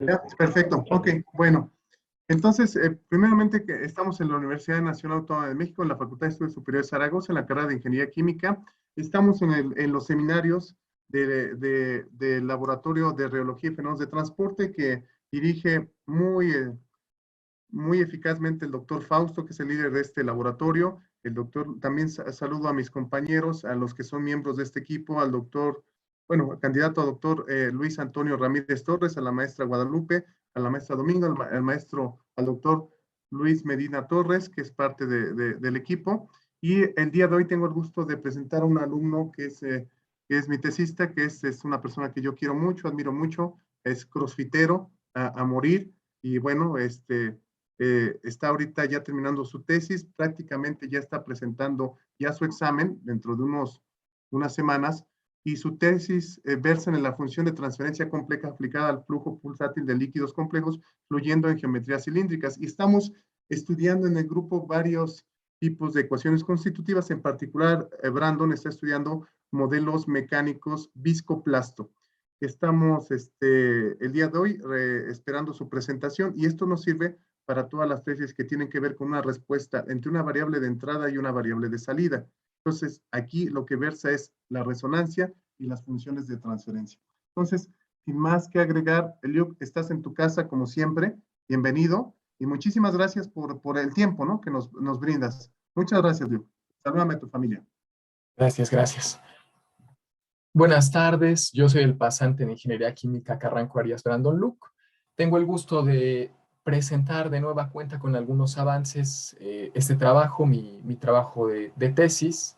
Ya, perfecto, ok, bueno. Entonces, primeramente que estamos en la Universidad Nacional Autónoma de México, en la Facultad de Estudios Superiores Zaragoza, en la carrera de Ingeniería Química. Estamos en los seminarios del Laboratorio de Rheología y Fenómenos de Transporte que dirige muy eficazmente el doctor Fausto, que es el líder de este laboratorio. El doctor, también saludo a mis compañeros, a los que son miembros de este equipo, al doctor, bueno, candidato a doctor Luis Antonio Ramírez Torres, a la maestra Guadalupe, a la maestra Domingo, al maestro, al doctor Luis Medina Torres, que es parte del equipo. Y el día de hoy tengo el gusto de presentar a un alumno que es mi tesista, es una persona que yo quiero mucho, admiro mucho, es crossfitero a morir. Y bueno, está ahorita ya terminando su tesis, prácticamente ya está presentando ya su examen dentro de unas semanas, y su tesis versa en la función de transferencia compleja aplicada al flujo pulsátil de líquidos complejos fluyendo en geometrías cilíndricas. Y estamos estudiando en el grupo varios tipos de ecuaciones constitutivas, en particular Brandon está estudiando modelos mecánicos viscoplasto. Estamos el día de hoy esperando su presentación, y esto nos sirve para todas las tesis que tienen que ver con una respuesta entre una variable de entrada y una variable de salida. Entonces, aquí lo que versa es la resonancia y las funciones de transferencia. Entonces, sin más que agregar, Eliud, estás en tu casa como siempre. Bienvenido y muchísimas gracias por el tiempo, ¿no?, que nos brindas. Muchas gracias, Eliud. Salúdame a tu familia. Gracias, gracias. Buenas tardes, yo soy el pasante en Ingeniería Química Carranco Arias Brandon Luke. Tengo el gusto de presentar de nueva cuenta con algunos avances este trabajo, mi trabajo de tesis.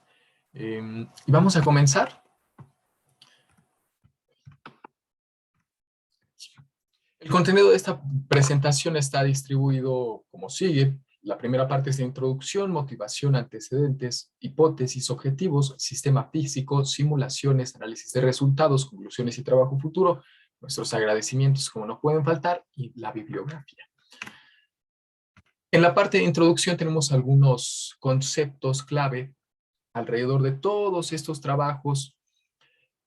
Y vamos a comenzar. El contenido de esta presentación está distribuido como sigue. La primera parte es de introducción, motivación, antecedentes, hipótesis, objetivos, sistema físico, simulaciones, análisis de resultados, conclusiones y trabajo futuro, nuestros agradecimientos como no pueden faltar y la bibliografía. En la parte de introducción tenemos algunos conceptos clave alrededor de todos estos trabajos.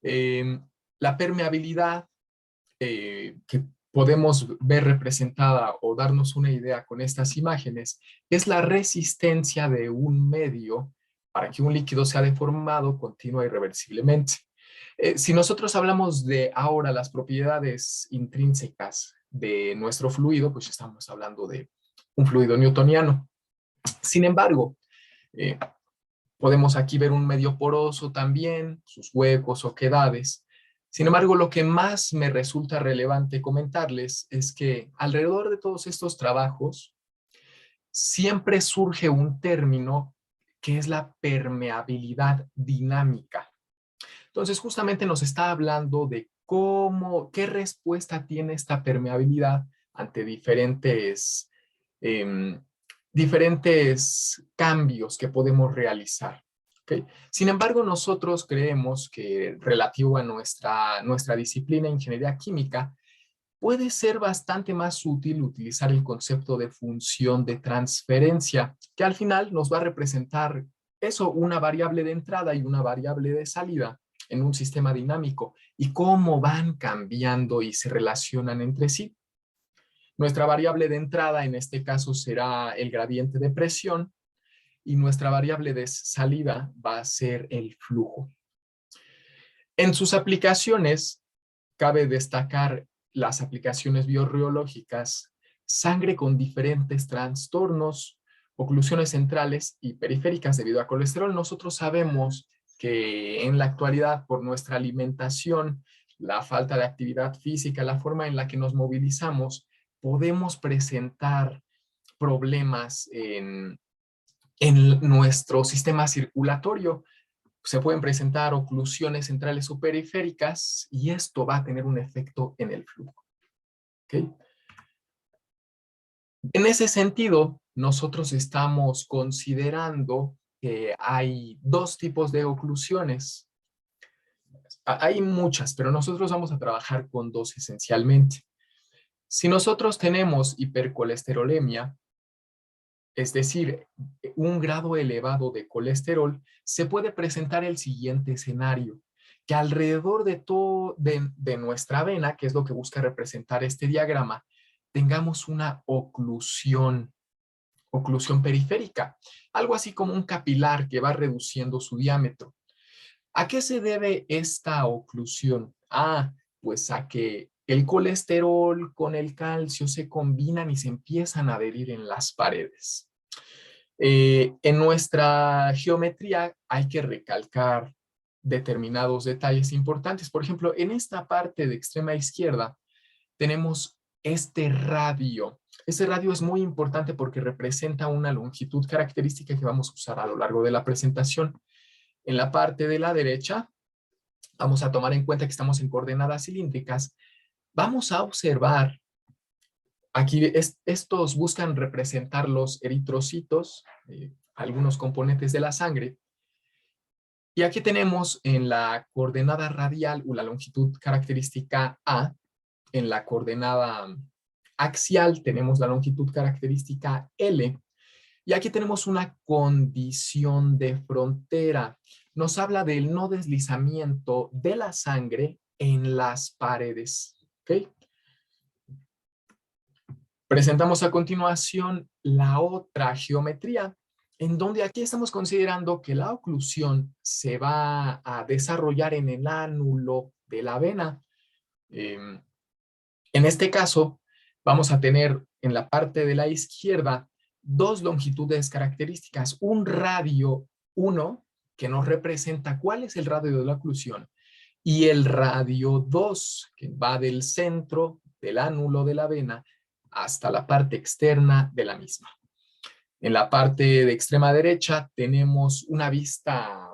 La permeabilidad, que podemos ver representada o darnos una idea con estas imágenes, es la resistencia de un medio para que un líquido sea deformado continua y irreversiblemente. Si nosotros hablamos de ahora las propiedades intrínsecas de nuestro fluido, pues estamos hablando de un fluido newtoniano. Sin embargo, podemos aquí ver un medio poroso también, sus huecos, oquedades. Sin embargo, lo que más me resulta relevante comentarles es que alrededor de todos estos trabajos siempre surge un término que es la permeabilidad dinámica. Entonces, justamente nos está hablando de qué respuesta tiene esta permeabilidad ante diferentes cambios que podemos realizar. ¿Okay? Sin embargo, nosotros creemos que relativo a nuestra disciplina, ingeniería química, puede ser bastante más útil utilizar el concepto de función de transferencia, que al final nos va a representar eso, una variable de entrada y una variable de salida en un sistema dinámico, y cómo van cambiando y se relacionan entre sí. Nuestra variable de entrada en este caso será el gradiente de presión, y nuestra variable de salida va a ser el flujo. En sus aplicaciones, cabe destacar las aplicaciones biorreológicas, sangre con diferentes trastornos, oclusiones centrales y periféricas debido a colesterol. Nosotros sabemos que en la actualidad, por nuestra alimentación, la falta de actividad física, la forma en la que nos movilizamos, podemos presentar problemas en nuestro sistema circulatorio. Se pueden presentar oclusiones centrales o periféricas, y esto va a tener un efecto en el flujo. ¿Okay? En ese sentido, nosotros estamos considerando que hay dos tipos de oclusiones. Hay muchas, pero nosotros vamos a trabajar con dos esencialmente. Si nosotros tenemos hipercolesterolemia, es decir, un grado elevado de colesterol, se puede presentar el siguiente escenario, que alrededor de todo, de nuestra vena, que es lo que busca representar este diagrama, tengamos una oclusión periférica, algo así como un capilar que va reduciendo su diámetro. ¿A qué se debe esta oclusión? Pues a que el colesterol con el calcio se combinan y se empiezan a adherir en las paredes. En nuestra geometría hay que recalcar determinados detalles importantes. Por ejemplo, en esta parte de extrema izquierda tenemos este radio. Este radio es muy importante porque representa una longitud característica que vamos a usar a lo largo de la presentación. En la parte de la derecha, vamos a tomar en cuenta que estamos en coordenadas cilíndricas. Vamos a observar, aquí estos buscan representar los eritrocitos, algunos componentes de la sangre. Y aquí tenemos en la coordenada radial o la longitud característica A, en la coordenada axial tenemos la longitud característica L, y aquí tenemos una condición de frontera. Nos habla del no deslizamiento de la sangre en las paredes. ¿Okay? Presentamos a continuación la otra geometría, en donde aquí estamos considerando que la oclusión se va a desarrollar en el ánulo de la vena. En este caso, vamos a tener en la parte de la izquierda dos longitudes características, un radio 1, que nos representa cuál es el radio de la oclusión, y el radio 2, que va del centro del ánulo de la vena hasta la parte externa de la misma. En la parte de extrema derecha tenemos una vista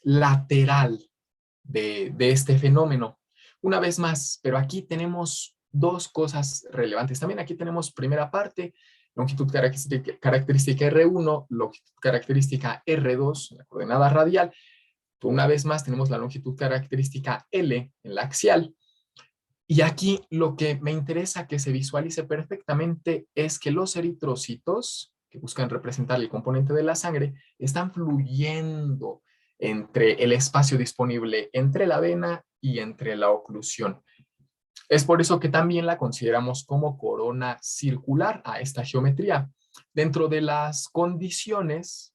lateral de este fenómeno. Una vez más, pero aquí tenemos dos cosas relevantes. También aquí tenemos primera parte, longitud característica R1, longitud característica R2, la coordenada radial. Una vez más tenemos la longitud característica L en la axial. Y aquí lo que me interesa que se visualice perfectamente es que los eritrocitos, que buscan representar el componente de la sangre, están fluyendo entre el espacio disponible entre la vena y entre la oclusión. Es por eso que también la consideramos como corona circular a esta geometría. Dentro de las condiciones,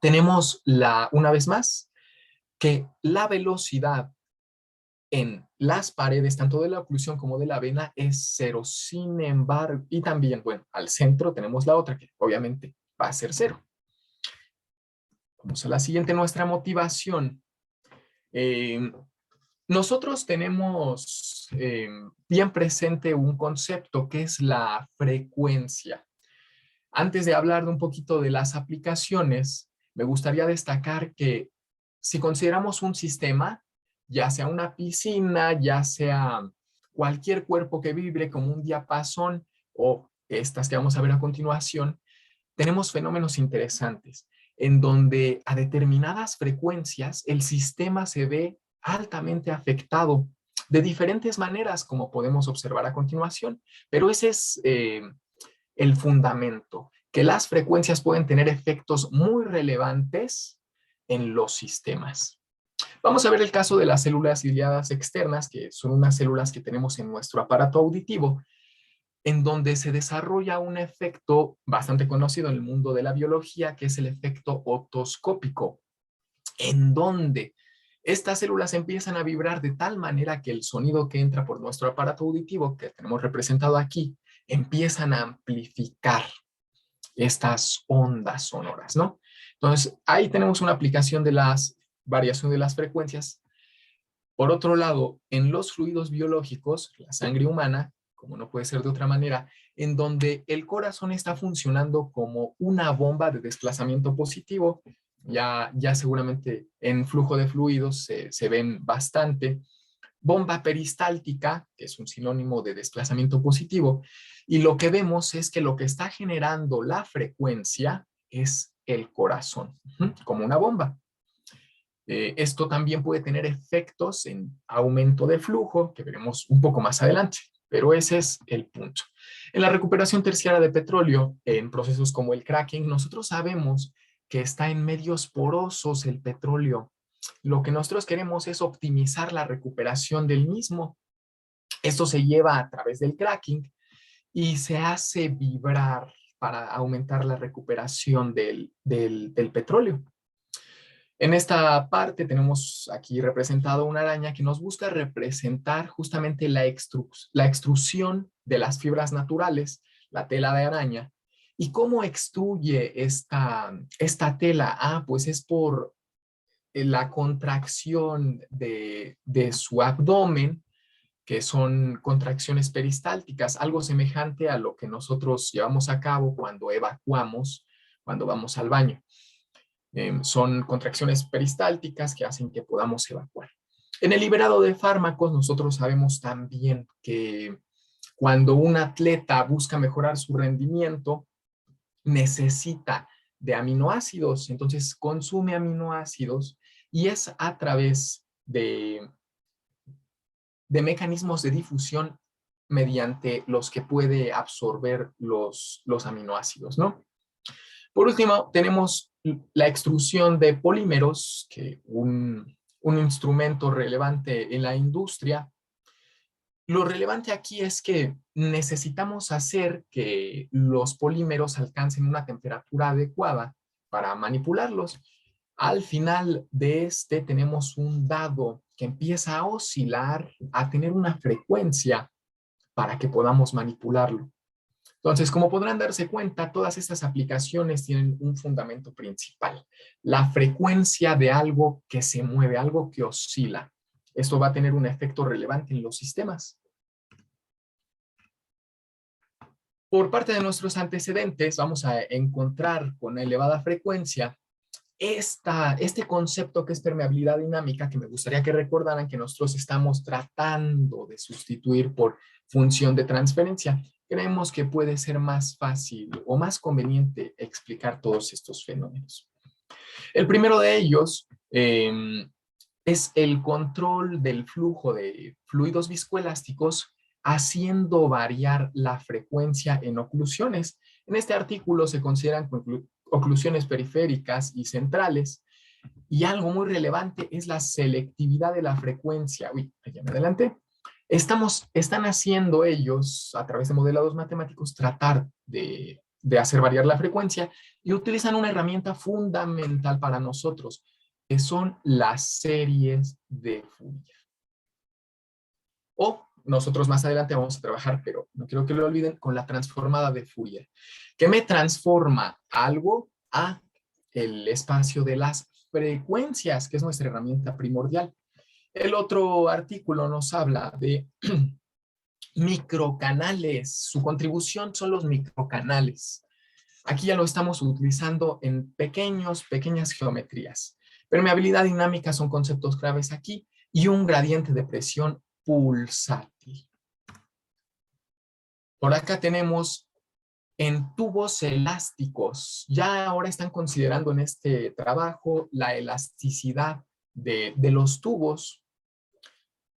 tenemos una vez más, que la velocidad en las paredes, tanto de la oclusión como de la vena, es cero. Sin embargo, y también, bueno, al centro tenemos la otra, que obviamente va a ser cero. Vamos a la siguiente, nuestra motivación. Nosotros tenemos bien presente un concepto que es la frecuencia. Antes de hablar de un poquito de las aplicaciones, me gustaría destacar que si consideramos un sistema, ya sea una piscina, ya sea cualquier cuerpo que vibre como un diapasón o estas que vamos a ver a continuación, tenemos fenómenos interesantes en donde a determinadas frecuencias el sistema se ve altamente afectado de diferentes maneras, como podemos observar a continuación. Pero ese es el fundamento, que las frecuencias pueden tener efectos muy relevantes en los sistemas. Vamos a ver el caso de las células ciliadas externas, que son unas células que tenemos en nuestro aparato auditivo, en donde se desarrolla un efecto bastante conocido en el mundo de la biología, que es el efecto otoscópico, en donde estas células empiezan a vibrar de tal manera que el sonido que entra por nuestro aparato auditivo, que tenemos representado aquí, empiezan a amplificar estas ondas sonoras, ¿no? Entonces, ahí tenemos una aplicación de las variación de las frecuencias. Por otro lado, en los fluidos biológicos, la sangre humana, como no puede ser de otra manera, en donde el corazón está funcionando como una bomba de desplazamiento positivo, ya seguramente en flujo de fluidos se ven bastante. Bomba peristáltica, que es un sinónimo de desplazamiento positivo, y lo que vemos es que lo que está generando la frecuencia es el corazón, como una bomba. Esto también puede tener efectos en aumento de flujo, que veremos un poco más adelante, pero ese es el punto. En la recuperación terciaria de petróleo, en procesos como el cracking, nosotros sabemos que está en medios porosos el petróleo. Lo que nosotros queremos es optimizar la recuperación del mismo. Esto se lleva a través del cracking y se hace vibrar para aumentar la recuperación del petróleo. En esta parte tenemos aquí representado una araña que nos busca representar justamente la extrusión de las fibras naturales, la tela de araña. ¿Y cómo extruye esta tela? Pues es por la contracción de su abdomen, que son contracciones peristálticas, algo semejante a lo que nosotros llevamos a cabo cuando evacuamos, cuando vamos al baño. Son contracciones peristálticas que hacen que podamos evacuar. En el liberado de fármacos, nosotros sabemos también que cuando un atleta busca mejorar su rendimiento, necesita de aminoácidos, entonces consume aminoácidos y es a través de mecanismos de difusión mediante los que puede absorber los aminoácidos, ¿no? Por último, tenemos la extrusión de polímeros, que un instrumento relevante en la industria. Lo relevante aquí es que necesitamos hacer que los polímeros alcancen una temperatura adecuada para manipularlos. Al final de este tenemos un dado que empieza a oscilar, a tener una frecuencia para que podamos manipularlo. Entonces, como podrán darse cuenta, todas estas aplicaciones tienen un fundamento principal: la frecuencia de algo que se mueve, algo que oscila. Esto va a tener un efecto relevante en los sistemas. Por parte de nuestros antecedentes, vamos a encontrar con elevada frecuencia este concepto que es permeabilidad dinámica, que me gustaría que recordaran que nosotros estamos tratando de sustituir por función de transferencia. Creemos que puede ser más fácil o más conveniente explicar todos estos fenómenos. El primero de ellos es el control del flujo de fluidos viscoelásticos haciendo variar la frecuencia en oclusiones. En este artículo se consideran oclusiones periféricas y centrales, y algo muy relevante es la selectividad de la frecuencia. Uy, allá me adelanté. Están haciendo ellos, a través de modelados matemáticos, tratar de hacer variar la frecuencia, y utilizan una herramienta fundamental para nosotros, que son las series de Fourier. O nosotros más adelante vamos a trabajar, pero no quiero que lo olviden, con la transformada de Fourier, que me transforma algo a el espacio de las frecuencias, que es nuestra herramienta primordial. El otro artículo nos habla de microcanales. Su contribución son los microcanales. Aquí ya lo estamos utilizando en pequeñas geometrías. Permeabilidad dinámica son conceptos claves aquí, y un gradiente de presión pulsátil. Por acá tenemos en tubos elásticos. Ya ahora están considerando en este trabajo la elasticidad de los tubos.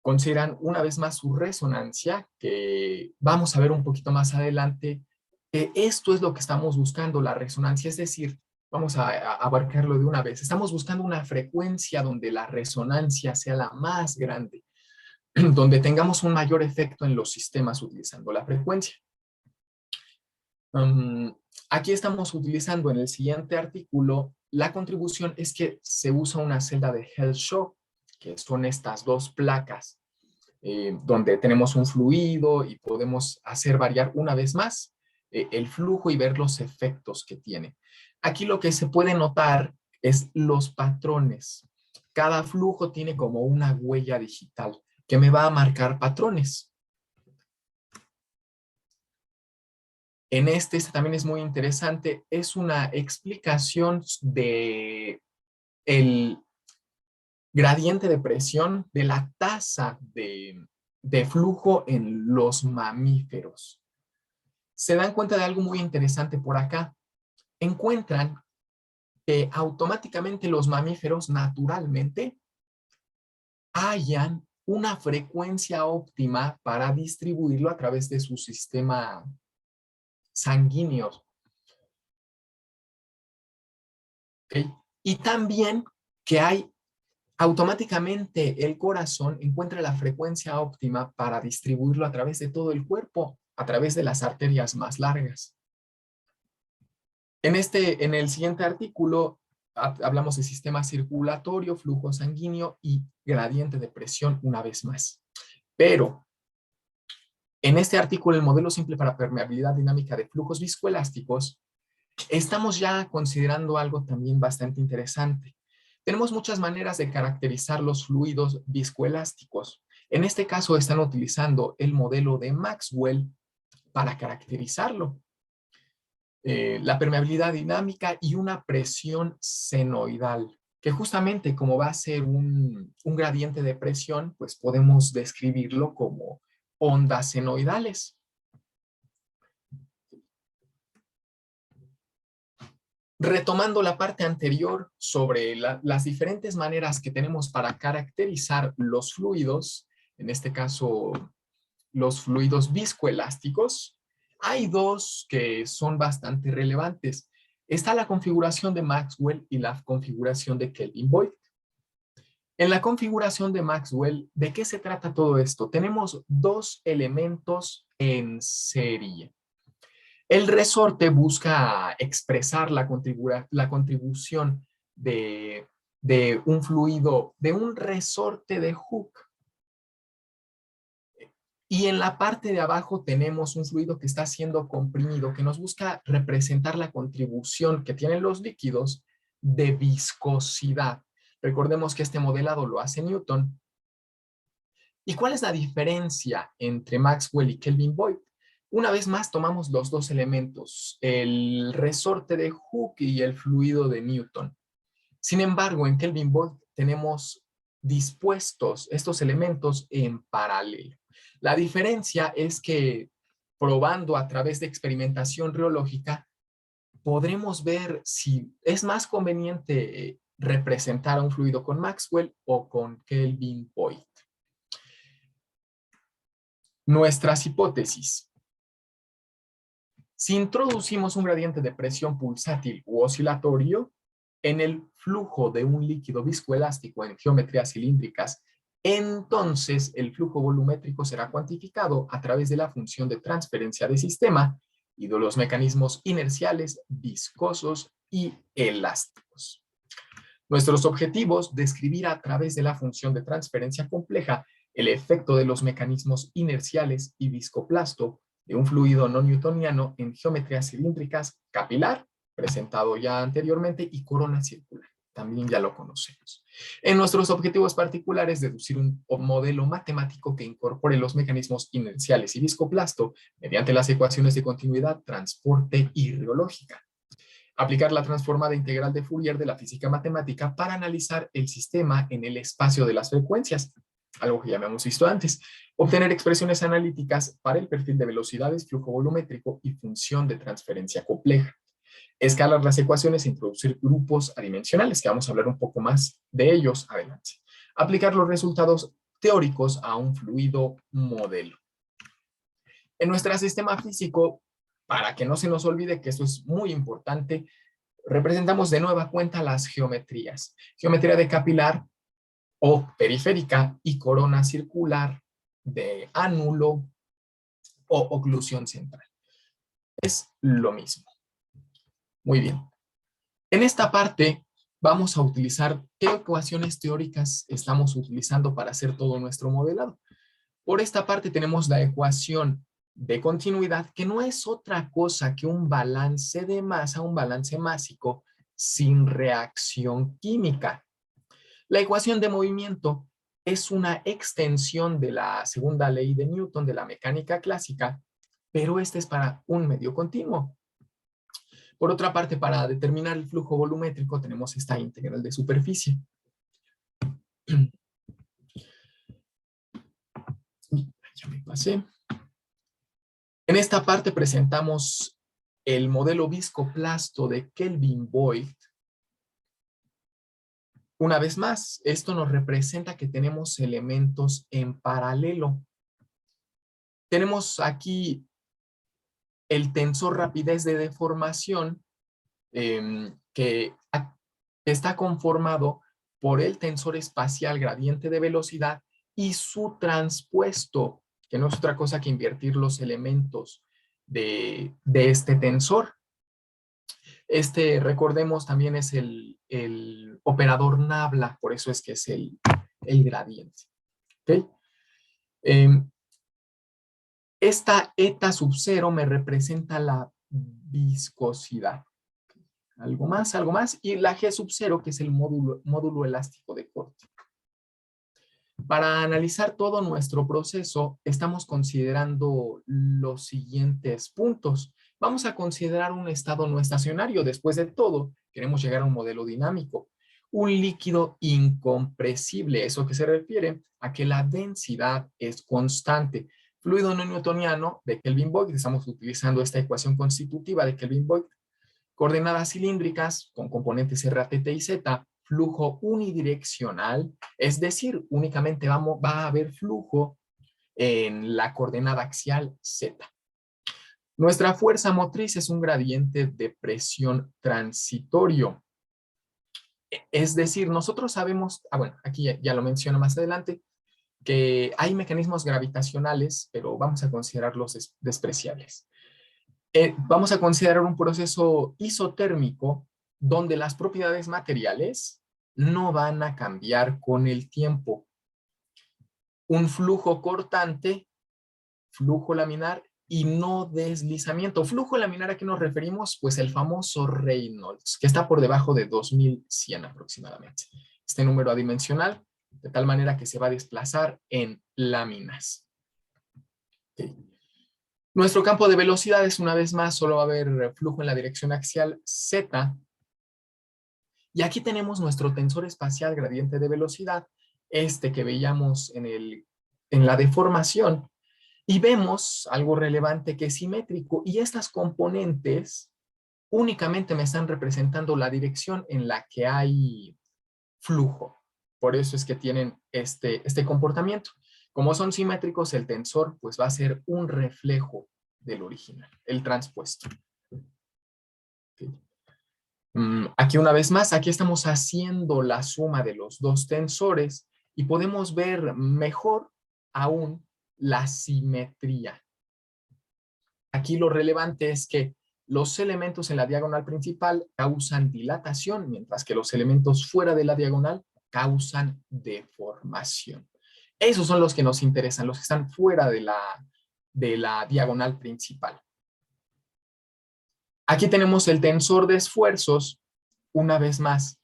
Consideran una vez más su resonancia, que vamos a ver un poquito más adelante. Esto es lo que estamos buscando, la resonancia, es decir, vamos a abarcarlo de una vez. Estamos buscando una frecuencia donde la resonancia sea la más grande, donde tengamos un mayor efecto en los sistemas utilizando la frecuencia. Aquí estamos utilizando en el siguiente artículo, la contribución es que se usa una celda de Hell-Shaw, que son estas dos placas, donde tenemos un fluido y podemos hacer variar una vez más el flujo y ver los efectos que tiene. Aquí lo que se puede notar es los patrones. Cada flujo tiene como una huella digital que me va a marcar patrones. En este también es muy interesante, es una explicación de el gradiente de presión de la tasa de flujo en los mamíferos. Se dan cuenta de algo muy interesante por acá. Encuentran que automáticamente los mamíferos naturalmente hallan una frecuencia óptima para distribuirlo a través de su sistema sanguíneo. ¿Okay? Y también que hay automáticamente el corazón encuentra la frecuencia óptima para distribuirlo a través de todo el cuerpo, a través de las arterias más largas. En el siguiente artículo hablamos de sistema circulatorio, flujo sanguíneo y gradiente de presión una vez más. Pero en este artículo, el modelo simple para permeabilidad dinámica de flujos viscoelásticos, estamos ya considerando algo también bastante interesante. Tenemos muchas maneras de caracterizar los fluidos viscoelásticos. En este caso están utilizando el modelo de Maxwell para caracterizarlo. La permeabilidad dinámica y una presión senoidal, que justamente como va a ser un gradiente de presión, pues podemos describirlo como ondas senoidales. Retomando la parte anterior sobre las diferentes maneras que tenemos para caracterizar los fluidos, en este caso los fluidos viscoelásticos, hay dos que son bastante relevantes. Está la configuración de Maxwell y la configuración de Kelvin-Boyd. En la configuración de Maxwell, ¿de qué se trata todo esto? Tenemos dos elementos en serie. El resorte busca expresar la contribución de un fluido, de un resorte de Hooke. Y en la parte de abajo tenemos un fluido que está siendo comprimido, que nos busca representar la contribución que tienen los líquidos de viscosidad. Recordemos que este modelado lo hace Newton. ¿Y cuál es la diferencia entre Maxwell y Kelvin-Boyd? Una vez más tomamos los dos elementos, el resorte de Hooke y el fluido de Newton. Sin embargo, en Kelvin-Boyd tenemos dispuestos estos elementos en paralelo. La diferencia es que probando a través de experimentación reológica, podremos ver si es más conveniente representar a un fluido con Maxwell o con Kelvin-Boyd. Nuestras hipótesis. Si introducimos un gradiente de presión pulsátil u oscilatorio en el flujo de un líquido viscoelástico en geometrías cilíndricas, entonces el flujo volumétrico será cuantificado a través de la función de transferencia de sistema y de los mecanismos inerciales, viscosos y elásticos. Nuestros objetivos: describir a través de la función de transferencia compleja el efecto de los mecanismos inerciales y viscoplasto de un fluido no newtoniano en geometrías cilíndricas, capilar, presentado ya anteriormente, y corona circular, también ya lo conocemos. En nuestros objetivos particulares, deducir un modelo matemático que incorpore los mecanismos inerciales y viscoplasto mediante las ecuaciones de continuidad, transporte y reológica. Aplicar la transformada integral de Fourier de la física matemática para analizar el sistema en el espacio de las frecuencias, algo que ya habíamos visto antes. Obtener expresiones analíticas para el perfil de velocidades, flujo volumétrico y función de transferencia compleja. Escalar las ecuaciones e introducir grupos adimensionales, que vamos a hablar un poco más de ellos adelante. Aplicar los resultados teóricos a un fluido modelo. En nuestro sistema físico, para que no se nos olvide que esto es muy importante, representamos de nueva cuenta las geometrías. Geometría de capilar o periférica y corona circular, de ánulo o oclusión central. Es lo mismo. Muy bien. En esta parte vamos a utilizar qué ecuaciones teóricas estamos utilizando para hacer todo nuestro modelado. Por esta parte tenemos la ecuación de continuidad, que no es otra cosa que un balance de masa, un balance másico sin reacción química. La ecuación de movimiento es una extensión de la segunda ley de Newton de la mecánica clásica, pero esta es para un medio continuo. Por otra parte, para determinar el flujo volumétrico tenemos esta integral de superficie. Ya me pasé. En esta parte presentamos el modelo viscoplasto de Kelvin-Boyd. Una vez más, esto nos representa que tenemos elementos en paralelo. Tenemos aquí el tensor rapidez de deformación que está conformado por el tensor espacial gradiente de velocidad y su transpuesto, que no es otra cosa que invertir los elementos de este tensor. Recordemos, también es el operador nabla, por eso es que es el gradiente. ¿Okay? Esta eta sub 0 me representa la viscosidad. Algo más, y la G sub 0, que es el módulo elástico de corte. Para analizar todo nuestro proceso, estamos considerando los siguientes puntos. Vamos a considerar un estado no estacionario. Después de todo, queremos llegar a un modelo dinámico. Un líquido incompresible, eso que se refiere a que la densidad es constante. Fluido no newtoniano de Kelvin-Voigt, estamos utilizando esta ecuación constitutiva de Kelvin-Voigt. Coordenadas cilíndricas con componentes R, T, T y Z, flujo unidireccional, es decir, únicamente va a haber flujo en la coordenada axial Z. Nuestra fuerza motriz es un gradiente de presión transitorio. Es decir, nosotros sabemos, bueno, aquí ya lo menciono más adelante, que hay mecanismos gravitacionales, pero vamos a considerarlos despreciables. Vamos a considerar un proceso isotérmico donde las propiedades materiales no van a cambiar con el tiempo. Un flujo cortante, flujo laminar y no deslizamiento. Flujo laminar, ¿a qué nos referimos? Pues el famoso Reynolds, que está por debajo de 2100 aproximadamente. Este número adimensional, de tal manera que se va a desplazar en láminas. Okay. Nuestro campo de velocidades, una vez más, solo va a haber flujo en la dirección axial Z. Y aquí tenemos nuestro tensor espacial gradiente de velocidad, que veíamos en la deformación. Y vemos algo relevante que es simétrico. Y estas componentes únicamente me están representando la dirección en la que hay flujo. Por eso es que tienen este comportamiento. Como son simétricos, el tensor pues va a ser un reflejo del original, el transpuesto. Okay. Aquí una vez más, aquí estamos haciendo la suma de los dos tensores y podemos ver mejor aún la simetría. Aquí lo relevante es que los elementos en la diagonal principal causan dilatación, mientras que los elementos fuera de la diagonal causan deformación. Esos son los que nos interesan, los que están fuera de la diagonal principal. Aquí tenemos el tensor de esfuerzos. Una vez más,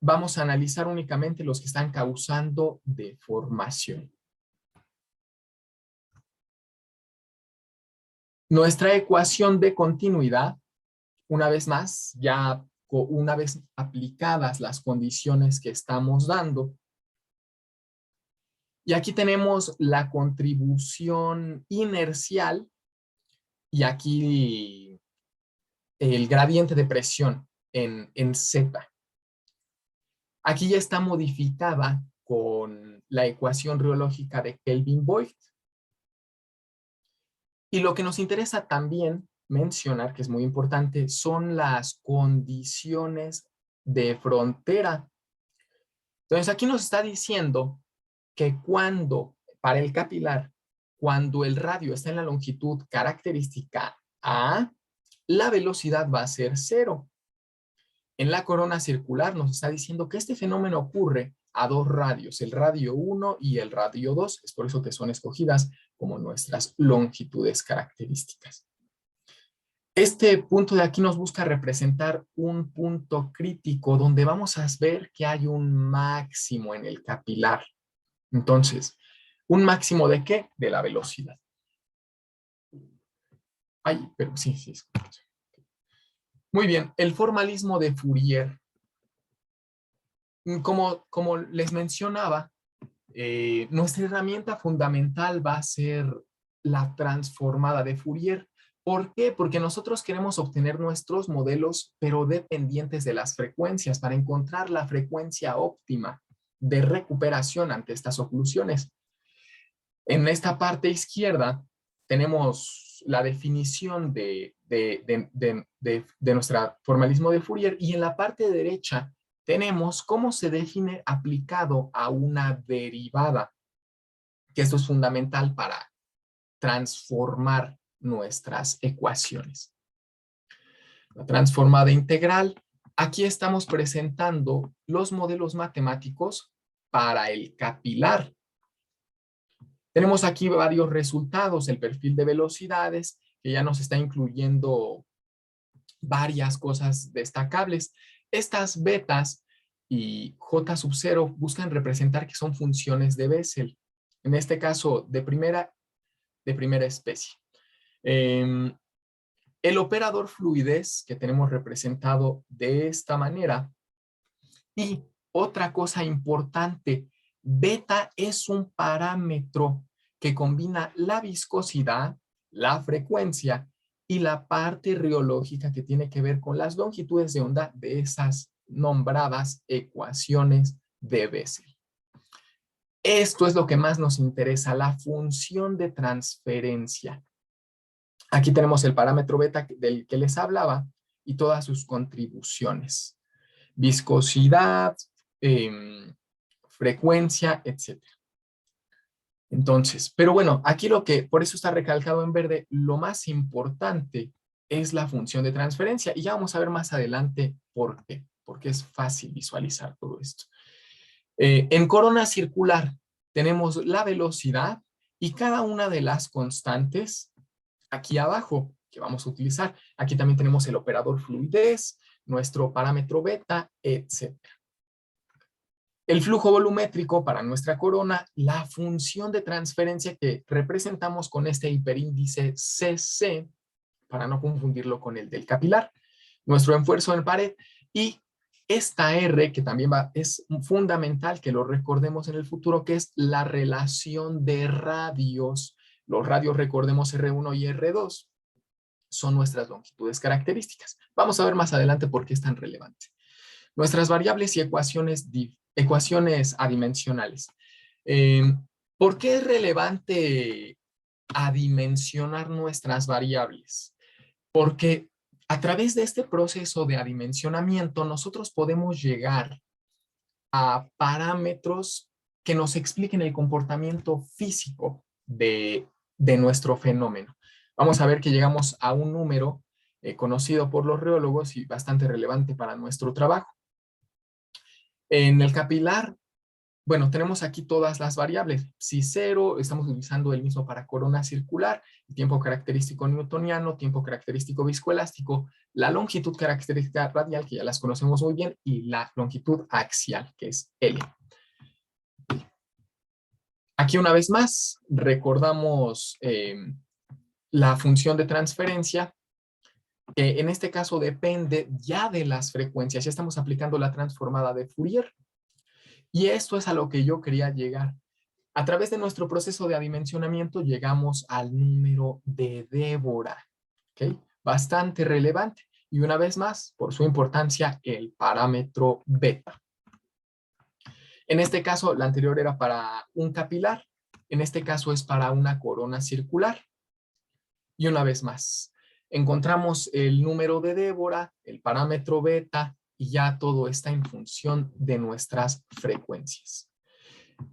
vamos a analizar únicamente los que están causando deformación. Nuestra ecuación de continuidad, una vez más, ya una vez aplicadas las condiciones que estamos dando, y aquí tenemos la contribución inercial y aquí el gradiente de presión en Z. Aquí ya está modificada con la ecuación riológica de Kelvin-Voigt. Y lo que nos interesa también mencionar, que es muy importante, son las condiciones de frontera. Entonces aquí nos está diciendo que para el capilar, cuando el radio está en la longitud característica A, la velocidad va a ser 0. En la corona circular nos está diciendo que este fenómeno ocurre a dos radios, el radio 1 y el radio 2. Es por eso que son escogidas como nuestras longitudes características. Este punto de aquí nos busca representar un punto crítico donde vamos a ver que hay un máximo en el capilar. Entonces, ¿un máximo de qué? De la velocidad. Ay, pero sí. Muy bien, el formalismo de Fourier. Como les mencionaba, nuestra herramienta fundamental va a ser la transformada de Fourier. ¿Por qué? Porque nosotros queremos obtener nuestros modelos, pero dependientes de las frecuencias, para encontrar la frecuencia óptima de recuperación ante estas oclusiones. En esta parte izquierda tenemos la definición de nuestro formalismo de Fourier, y en la parte derecha tenemos cómo se define aplicado a una derivada, que esto es fundamental para transformar nuestras ecuaciones. La transformada integral, aquí estamos presentando los modelos matemáticos para el capilar. Tenemos aquí varios resultados, el perfil de velocidades, que ya nos está incluyendo varias cosas destacables. Estas betas y J sub 0 buscan representar que son funciones de Bessel, en este caso de primera especie. El operador fluidez que tenemos representado de esta manera. Y otra cosa importante, beta es un parámetro que combina la viscosidad, la frecuencia y la parte reológica que tiene que ver con las longitudes de onda de esas nombradas ecuaciones de Bessel. Esto es lo que más nos interesa, la función de transferencia. Aquí tenemos el parámetro beta del que les hablaba y todas sus contribuciones. Viscosidad, frecuencia, etc. Entonces, pero bueno, aquí por eso está recalcado en verde, lo más importante es la función de transferencia. Y ya vamos a ver más adelante por qué, porque es fácil visualizar todo esto. En corona circular tenemos la velocidad y cada una de las constantes aquí abajo que vamos a utilizar. Aquí también tenemos el operador fluidez, nuestro parámetro beta, etc. El flujo volumétrico para nuestra corona, la función de transferencia que representamos con este hiperíndice CC, para no confundirlo con el del capilar, nuestro esfuerzo en pared y esta R que también es fundamental que lo recordemos en el futuro, que es la relación de radios. Los radios, recordemos R1 y R2, son nuestras longitudes características. Vamos a ver más adelante por qué es tan relevante. Nuestras variables y ecuaciones adimensionales. ¿Por qué es relevante adimensionar nuestras variables? Porque a través de este proceso de adimensionamiento nosotros podemos llegar a parámetros que nos expliquen el comportamiento físico de nuestro fenómeno. Vamos a ver que llegamos a un número conocido por los reólogos y bastante relevante para nuestro trabajo. En el capilar, bueno, tenemos aquí todas las variables. Si 0, estamos utilizando el mismo para corona circular, el tiempo característico newtoniano, tiempo característico viscoelástico, la longitud característica radial, que ya las conocemos muy bien, y la longitud axial, que es L. Aquí una vez más, recordamos la función de transferencia, que en este caso depende ya de las frecuencias. Ya estamos aplicando la transformada de Fourier. Y esto es a lo que yo quería llegar. A través de nuestro proceso de adimensionamiento llegamos al número de Débora. ¿Okay? Bastante relevante. Y una vez más, por su importancia, el parámetro beta. En este caso, la anterior era para un capilar. En este caso es para una corona circular. Y una vez más, encontramos el número de Débora, el parámetro beta, y ya todo está en función de nuestras frecuencias.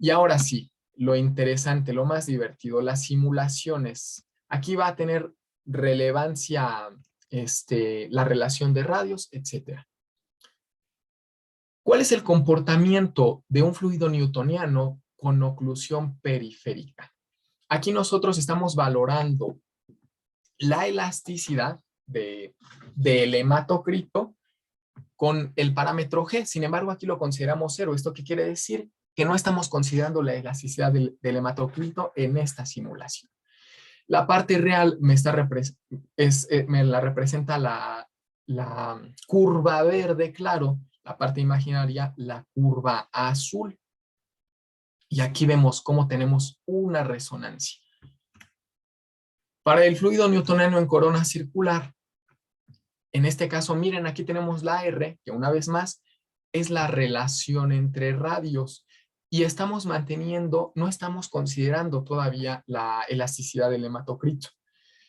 Y ahora sí, lo interesante, lo más divertido, las simulaciones. Aquí va a tener relevancia la relación de radios, etc. ¿Cuál es el comportamiento de un fluido newtoniano con oclusión periférica? Aquí nosotros estamos valorando la elasticidad del hematocrito con el parámetro G. Sin embargo, aquí lo consideramos 0. ¿Esto qué quiere decir? Que no estamos considerando la elasticidad del hematocrito en esta simulación. La parte real me la representa la curva verde, claro. La parte imaginaria, la curva azul. Y aquí vemos cómo tenemos una resonancia. Para el fluido newtoniano en corona circular, en este caso, miren, aquí tenemos la R, que una vez más es la relación entre radios. Y estamos manteniendo, no estamos considerando todavía la elasticidad del hematocrito.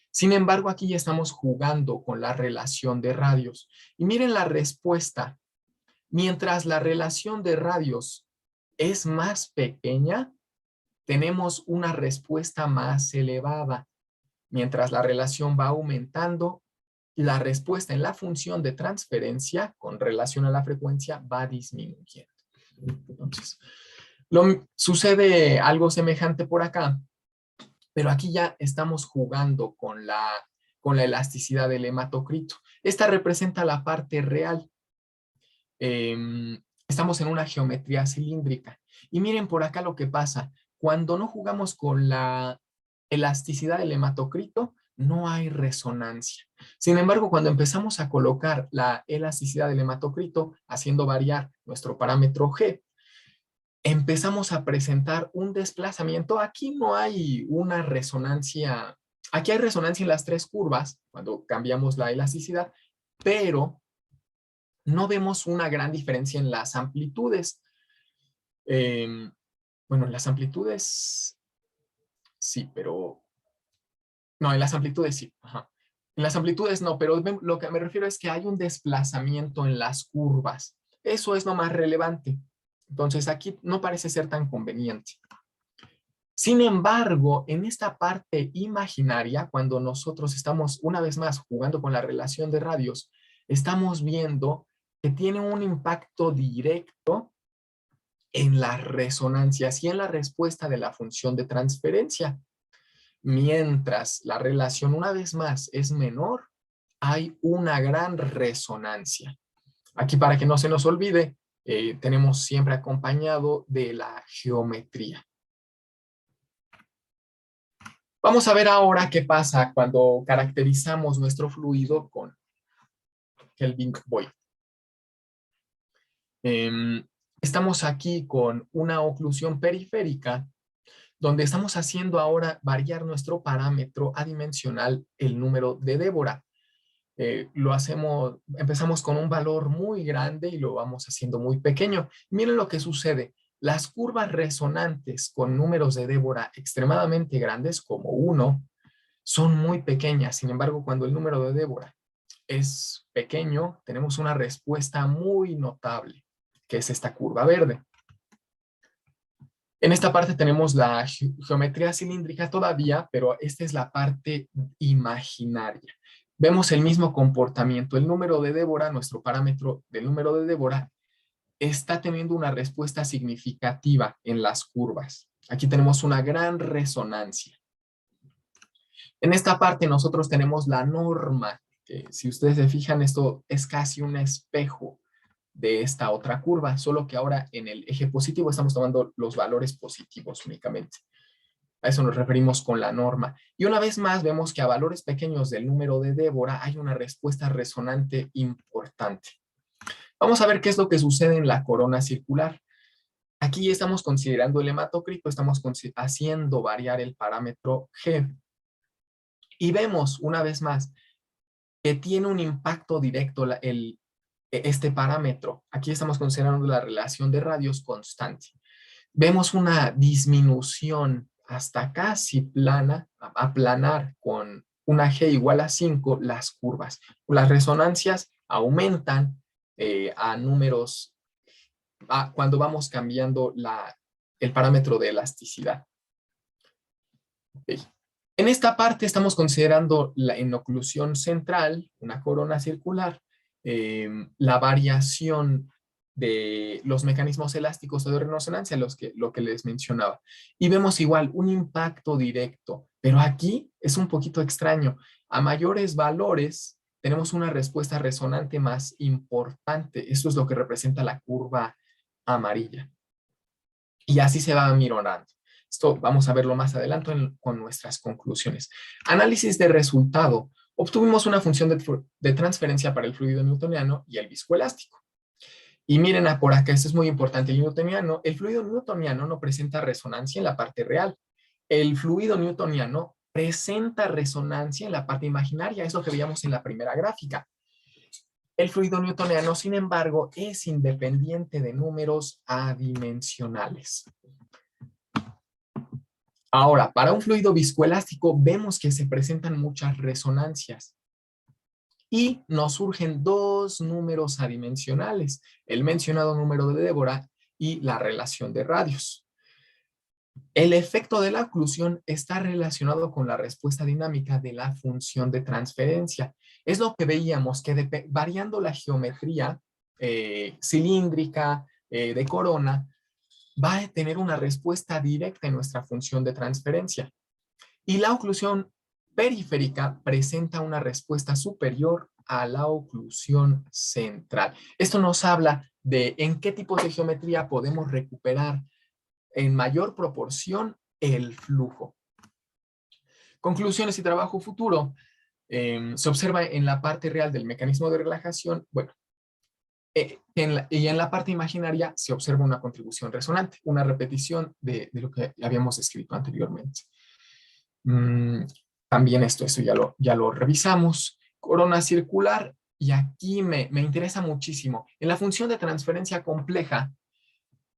Sin embargo, aquí ya estamos jugando con la relación de radios. Y miren la respuesta. Mientras la relación de radios es más pequeña, tenemos una respuesta más elevada. Mientras la relación va aumentando, la respuesta en la función de transferencia con relación a la frecuencia va disminuyendo. Entonces, sucede algo semejante por acá, pero aquí ya estamos jugando con la elasticidad del hematocrito. Esta representa la parte real. Estamos en una geometría cilíndrica. Y miren por acá lo que pasa. Cuando no jugamos con la elasticidad del hematocrito, no hay resonancia. Sin embargo, cuando empezamos a colocar la elasticidad del hematocrito, haciendo variar nuestro parámetro G, empezamos a presentar un desplazamiento. Aquí no hay una resonancia. Aquí hay resonancia en las tres curvas, cuando cambiamos la elasticidad, pero no vemos una gran diferencia en las amplitudes. Bueno, en las amplitudes sí, pero... No, en las amplitudes sí. Ajá. En las amplitudes no, pero lo que me refiero es que hay un desplazamiento en las curvas. Eso es lo más relevante. Entonces aquí no parece ser tan conveniente. Sin embargo, en esta parte imaginaria, cuando nosotros estamos una vez más jugando con la relación de radios, estamos viendo que tiene un impacto directo en las resonancias y en la respuesta de la función de transferencia. Mientras la relación una vez más es menor, hay una gran resonancia. Aquí, para que no se nos olvide, tenemos siempre acompañado de la geometría. Vamos a ver ahora qué pasa cuando caracterizamos nuestro fluido con Kelvin-Boyd. Estamos aquí con una oclusión periférica, donde estamos haciendo ahora variar nuestro parámetro adimensional, el número de Débora. Empezamos con un valor muy grande y lo vamos haciendo muy pequeño. Miren lo que sucede. Las curvas resonantes con números de Débora extremadamente grandes, como 1, son muy pequeñas. Sin embargo, cuando el número de Débora es pequeño, tenemos una respuesta muy notable, que es esta curva verde. En esta parte tenemos la geometría cilíndrica todavía, pero esta es la parte imaginaria. Vemos el mismo comportamiento. El número de Débora, nuestro parámetro del número de Débora, está teniendo una respuesta significativa en las curvas. Aquí tenemos una gran resonancia. En esta parte nosotros tenemos la norma, que si ustedes se fijan, esto es casi un espejo de esta otra curva, solo que ahora en el eje positivo estamos tomando los valores positivos únicamente. A eso nos referimos con la norma. Y una vez más vemos que a valores pequeños del número de Débora hay una respuesta resonante importante. Vamos a ver qué es lo que sucede en la corona circular. Aquí estamos considerando el hematocrito, estamos haciendo variar el parámetro G. Y vemos una vez más que tiene un impacto directo este parámetro. Aquí estamos considerando la relación de radios constante. Vemos una disminución hasta casi plana, aplanar con una G igual a 5 las curvas. Las resonancias aumentan a números cuando vamos cambiando el parámetro de elasticidad. Okay. En esta parte estamos considerando en oclusión central, una corona circular, la variación de los mecanismos elásticos de resonancia, lo que les mencionaba. Y vemos igual un impacto directo, pero aquí es un poquito extraño. A mayores valores tenemos una respuesta resonante más importante. Esto es lo que representa la curva amarilla. Y así se va minorando. Esto vamos a verlo más adelante con nuestras conclusiones. Análisis de resultado. Obtuvimos una función de transferencia para el fluido newtoniano y el viscoelástico. Y miren por acá, esto es muy importante. El fluido newtoniano no presenta resonancia en la parte real. El fluido newtoniano presenta resonancia en la parte imaginaria. Es lo que veíamos en la primera gráfica. El fluido newtoniano, sin embargo, es independiente de números adimensionales. Ahora, para un fluido viscoelástico vemos que se presentan muchas resonancias. y nos surgen dos números adimensionales, el mencionado número de Débora y la relación de radios. El efecto de la oclusión está relacionado con la respuesta dinámica de la función de transferencia. Es lo que veíamos, que variando la geometría cilíndrica de corona, va a tener una respuesta directa en nuestra función de transferencia. Y la oclusión periférica presenta una respuesta superior a la oclusión central. Esto nos habla de en qué tipos de geometría podemos recuperar en mayor proporción el flujo. Conclusiones y trabajo futuro. Se observa en la parte real del mecanismo de relajación, bueno, y en la parte imaginaria se observa una contribución resonante, una repetición de lo que habíamos escrito anteriormente. También esto ya lo revisamos. Corona circular, y aquí me interesa muchísimo. En la función de transferencia compleja,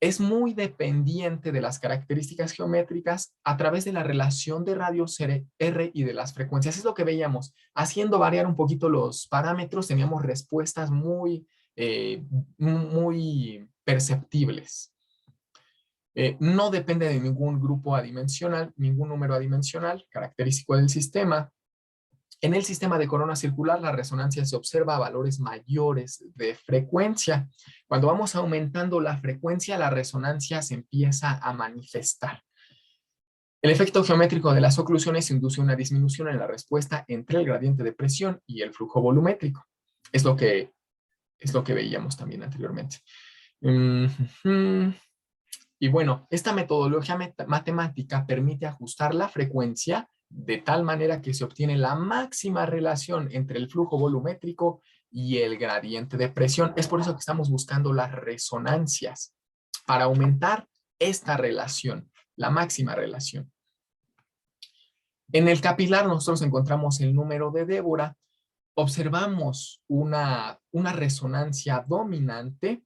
es muy dependiente de las características geométricas a través de la relación de radios R y de las frecuencias. Es lo que veíamos. Haciendo variar un poquito los parámetros, teníamos respuestas muy perceptibles. No depende de ningún grupo adimensional, ningún número adimensional característico del sistema. En el sistema de corona circular, la resonancia se observa a valores mayores de frecuencia. Cuando vamos aumentando la frecuencia, la resonancia se empieza a manifestar. El efecto geométrico de las oclusiones induce una disminución en la respuesta entre el gradiente de presión y el flujo volumétrico. Es lo que veíamos también anteriormente. Y bueno, esta metodología matemática permite ajustar la frecuencia de tal manera que se obtiene la máxima relación entre el flujo volumétrico y el gradiente de presión. Es por eso que estamos buscando las resonancias para aumentar esta relación, la máxima relación. En el capilar nosotros encontramos el número de Débora. Observamos una resonancia dominante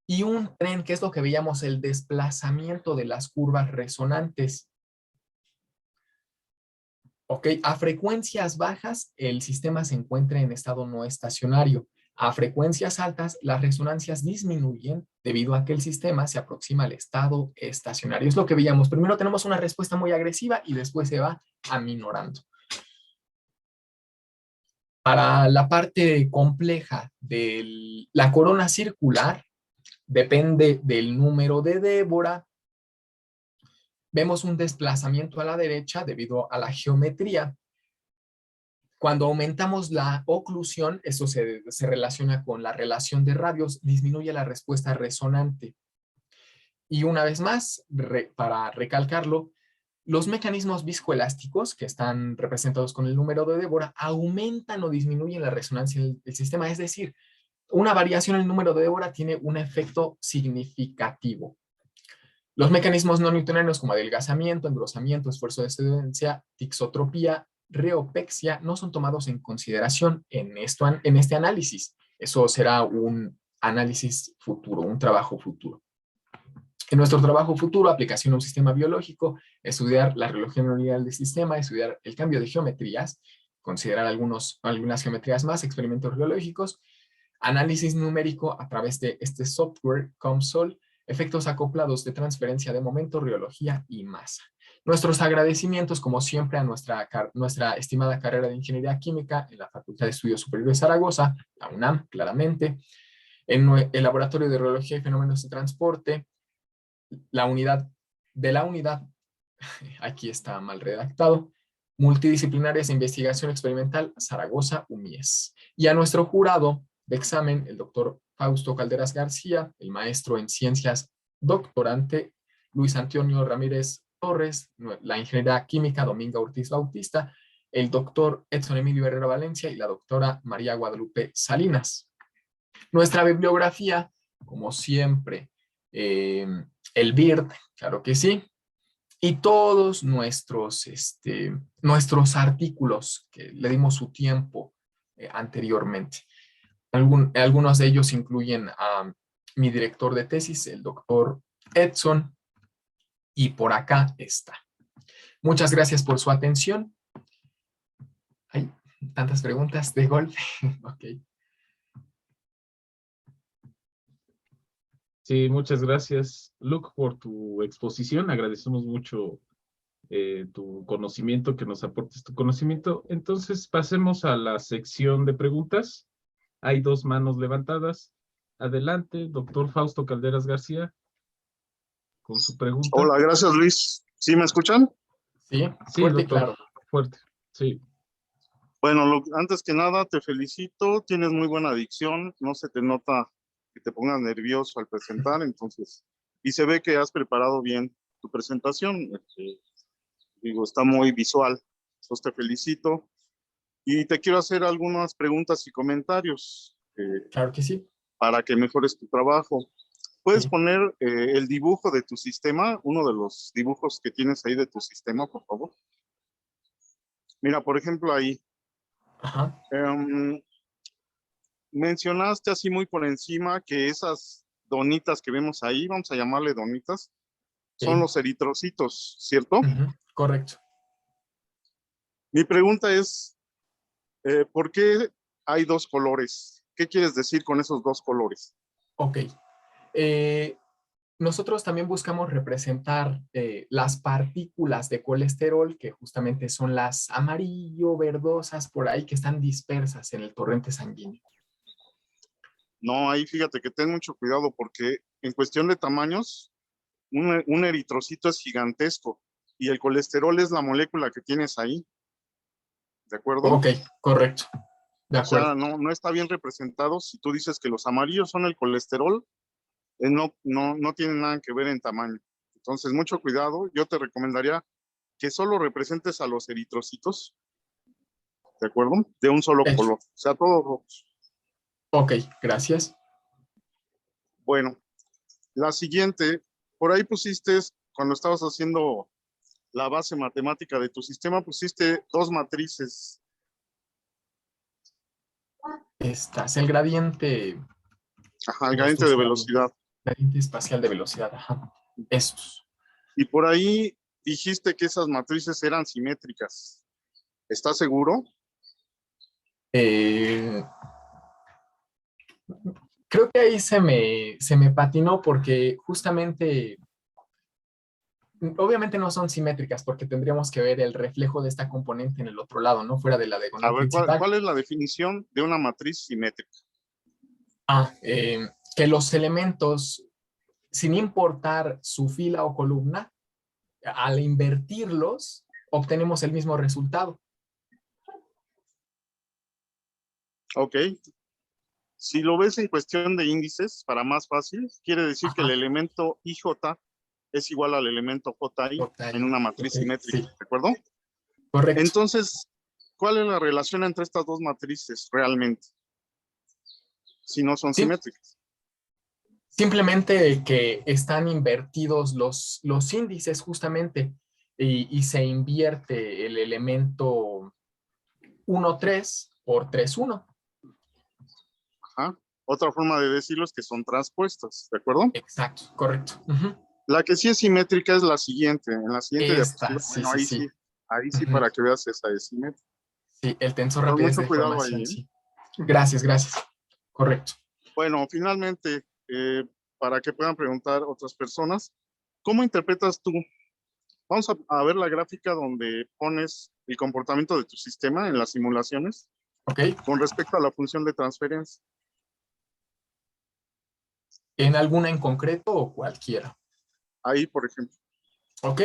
y un tren, que es lo que veíamos, el desplazamiento de las curvas resonantes. Ok, a frecuencias bajas el sistema se encuentra en estado no estacionario. A frecuencias altas las resonancias disminuyen debido a que el sistema se aproxima al estado estacionario. Es lo que veíamos. Primero tenemos una respuesta muy agresiva y después se va aminorando. Para la parte compleja de la corona circular, depende del número de Débora. Vemos un desplazamiento a la derecha debido a la geometría. Cuando aumentamos la oclusión, eso se relaciona con la relación de radios, disminuye la respuesta resonante. Y una vez más, para recalcarlo, los mecanismos viscoelásticos, que están representados con el número de Débora, aumentan o disminuyen la resonancia del sistema. Es decir, una variación en el número de Débora tiene un efecto significativo. Los mecanismos no newtonianos como adelgazamiento, engrosamiento, esfuerzo de excedencia, tixotropía, reopexia no son tomados en consideración en este análisis. Eso será un análisis futuro, un trabajo futuro. En nuestro trabajo futuro, aplicación a un sistema biológico, estudiar la reología lineal del sistema, estudiar el cambio de geometrías, considerar algunas geometrías más, experimentos biológicos, análisis numérico a través de este software COMSOL, efectos acoplados de transferencia de momento, riología y masa. Nuestros agradecimientos, como siempre, a nuestra estimada carrera de Ingeniería Química en la Facultad de Estudios Superiores de Zaragoza, la UNAM, claramente, en el Laboratorio de Riología y Fenómenos de Transporte, la unidad, aquí está mal redactado, multidisciplinarias de investigación experimental, Zaragoza, UMIES. Y a nuestro jurado de examen, el doctor Fausto Calderas García, el maestro en ciencias doctorante, Luis Antonio Ramírez Torres, la ingeniera química Dominga Ortiz Bautista, el doctor Edson Emilio Herrera Valencia y la doctora María Guadalupe Salinas. Nuestra bibliografía, como siempre, el BIRD, claro que sí, y todos nuestros artículos que le dimos su tiempo anteriormente. Algunos de ellos incluyen a mi director de tesis, el doctor Edson, y por acá está. Muchas gracias por su atención. Ay, tantas preguntas de golpe. Ok. Sí, muchas gracias, Luke, por tu exposición. Agradecemos mucho tu conocimiento, que nos aportes tu conocimiento. Entonces, pasemos a la sección de preguntas. Hay dos manos levantadas. Adelante, doctor Fausto Calderas García, con su pregunta. Hola, gracias Luis. ¿Sí me escuchan? Sí, Sí, fuerte y doctor, claro. fuerte. Sí. Bueno, antes que nada te felicito, tienes muy buena dicción, no se te nota que te pongas nervioso al presentar, entonces, y se ve que has preparado bien tu presentación, digo, está muy visual, entonces te felicito y te quiero hacer algunas preguntas y comentarios Claro que sí. para que mejores tu trabajo. ¿Puedes Sí. poner el dibujo de tu sistema, uno de los dibujos que tienes ahí de tu sistema, por favor? Mira, por ejemplo, ahí. Ajá. Mencionaste así muy por encima que esas donitas que vemos ahí, vamos a llamarle donitas, son Sí. los eritrocitos, ¿cierto? Ujú, correcto. Mi pregunta es, ¿por qué hay dos colores? ¿Qué quieres decir con esos dos colores? Ok. Eh, Nosotros también buscamos representar las partículas de colesterol, que justamente son las amarillo-verdosas por ahí que están dispersas en el torrente sanguíneo. No, ahí fíjate que ten mucho cuidado porque en cuestión de tamaños, un eritrocito es gigantesco y el colesterol es la molécula que tienes ahí, ¿de acuerdo? Ok, correcto. De O sea, acuerdo. no está bien representado. Si tú dices que los amarillos son el colesterol, no tiene nada que ver en tamaño. Entonces, mucho cuidado. Yo te recomendaría que solo representes a los eritrocitos, ¿de acuerdo? De un solo Hecho. color, o sea, todos rojos. Ok, gracias. Bueno, la siguiente, por ahí pusiste, cuando estabas haciendo la base matemática de tu sistema, pusiste dos matrices. Esta es el gradiente, Ajá, el los gradiente dos de gradientes. velocidad. Gradiente espacial de velocidad, ajá. Estos. Y por ahí dijiste que esas matrices eran simétricas. ¿Estás seguro? Eh, Creo que ahí se me patinó porque justamente, obviamente no son simétricas porque tendríamos que ver el reflejo de esta componente en el otro lado, ¿no? Fuera de la A diagonal ver, principal. ¿cuál es la definición de una matriz simétrica? Que los elementos, sin importar su fila o columna, al invertirlos, obtenemos el mismo resultado. Ok. Si lo ves en cuestión de índices, para más fácil, quiere decir que el Ajá. elemento IJ es igual al elemento JI en una matriz Ok, simétrica, sí, ¿de acuerdo? correcto. Entonces, ¿cuál es la relación entre estas dos matrices realmente? Si no son Sí, simétricas. simplemente que están invertidos los índices justamente y se invierte el elemento 1,3 por 3,1. Ajá. Otra forma de decirlo es que son transpuestas, ¿de acuerdo? Exacto, correcto. Ujú. La que sí es simétrica es la siguiente. En la siguiente Esta, diapositiva, sí, bueno, sí, sí. ahí sí Ujú. para que veas esa es simétrica. Sí, el tensor Con rapidez mucho de cuidado formación, ahí, ¿eh? sí. Gracias, gracias. Correcto. Bueno, finalmente, para que puedan preguntar otras personas, ¿cómo interpretas tú? Vamos a ver la gráfica donde pones el comportamiento de tu sistema en las simulaciones ¿Ok? con respecto a la función de transferencia. ¿En alguna en concreto o cualquiera? Ahí, por ejemplo. ¿Ok?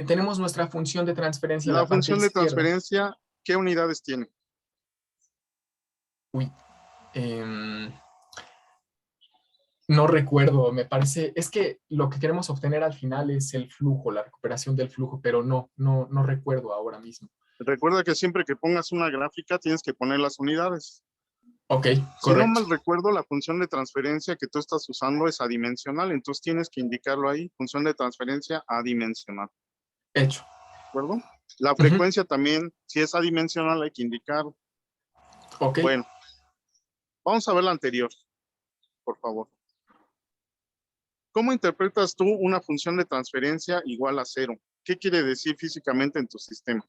Tenemos nuestra función de transferencia en La la parte función de izquierda. transferencia, ¿qué unidades tiene? Uy, no recuerdo, me parece, es que lo que queremos obtener al final es el flujo, la recuperación del flujo, pero no recuerdo ahora mismo. Recuerda que siempre que pongas una gráfica tienes que poner las unidades. Ok, Si no correcto. mal recuerdo, la función de transferencia que tú estás usando es adimensional, entonces tienes que indicarlo ahí, función de transferencia adimensional. Hecho. ¿De acuerdo? La Ujú. frecuencia también, si es adimensional, hay que indicarlo. Ok. Bueno, vamos a ver la anterior, por favor. ¿Cómo interpretas tú una función de transferencia igual a cero? ¿Qué quiere decir físicamente en tu sistema?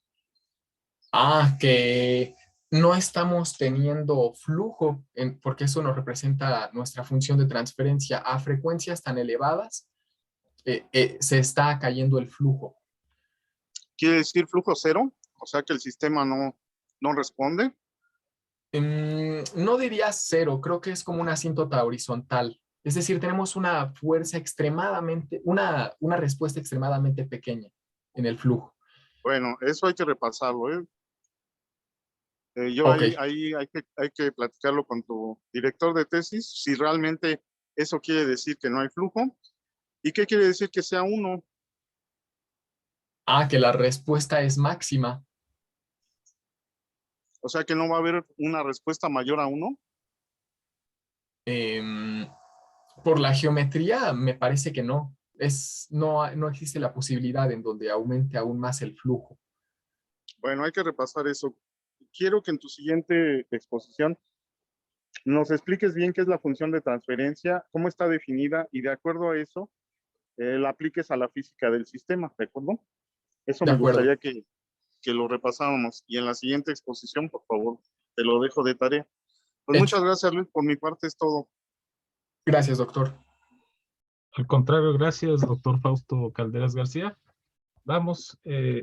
Que no estamos teniendo flujo, porque eso nos representa nuestra función de transferencia a frecuencias tan elevadas, se está cayendo el flujo. ¿Quiere decir flujo cero? O sea que el sistema no responde. No diría cero, creo que es como una asíntota horizontal. Es decir, tenemos una fuerza extremadamente, una respuesta extremadamente pequeña en el flujo. Bueno, eso hay que repasarlo, ¿eh? Ok. Ahí hay que platicarlo con tu director de tesis, si realmente eso quiere decir que no hay flujo. ¿Y qué quiere decir que sea 1? Que la respuesta es máxima. O sea que no va a haber una respuesta mayor a 1. Por la geometría me parece que no. No existe la posibilidad en donde aumente aún más el flujo. Bueno, hay que repasar eso. Quiero que en tu siguiente exposición nos expliques bien qué es la función de transferencia, cómo está definida y de acuerdo a eso la apliques a la física del sistema, ¿de acuerdo? Eso De me acuerdo. gustaría que lo repasáramos y en la siguiente exposición, por favor, te lo dejo de tarea. Pues Hecho. muchas gracias, Luis, por mi parte es todo. Gracias, doctor. Al contrario, gracias, doctor Fausto Calderas García. Vamos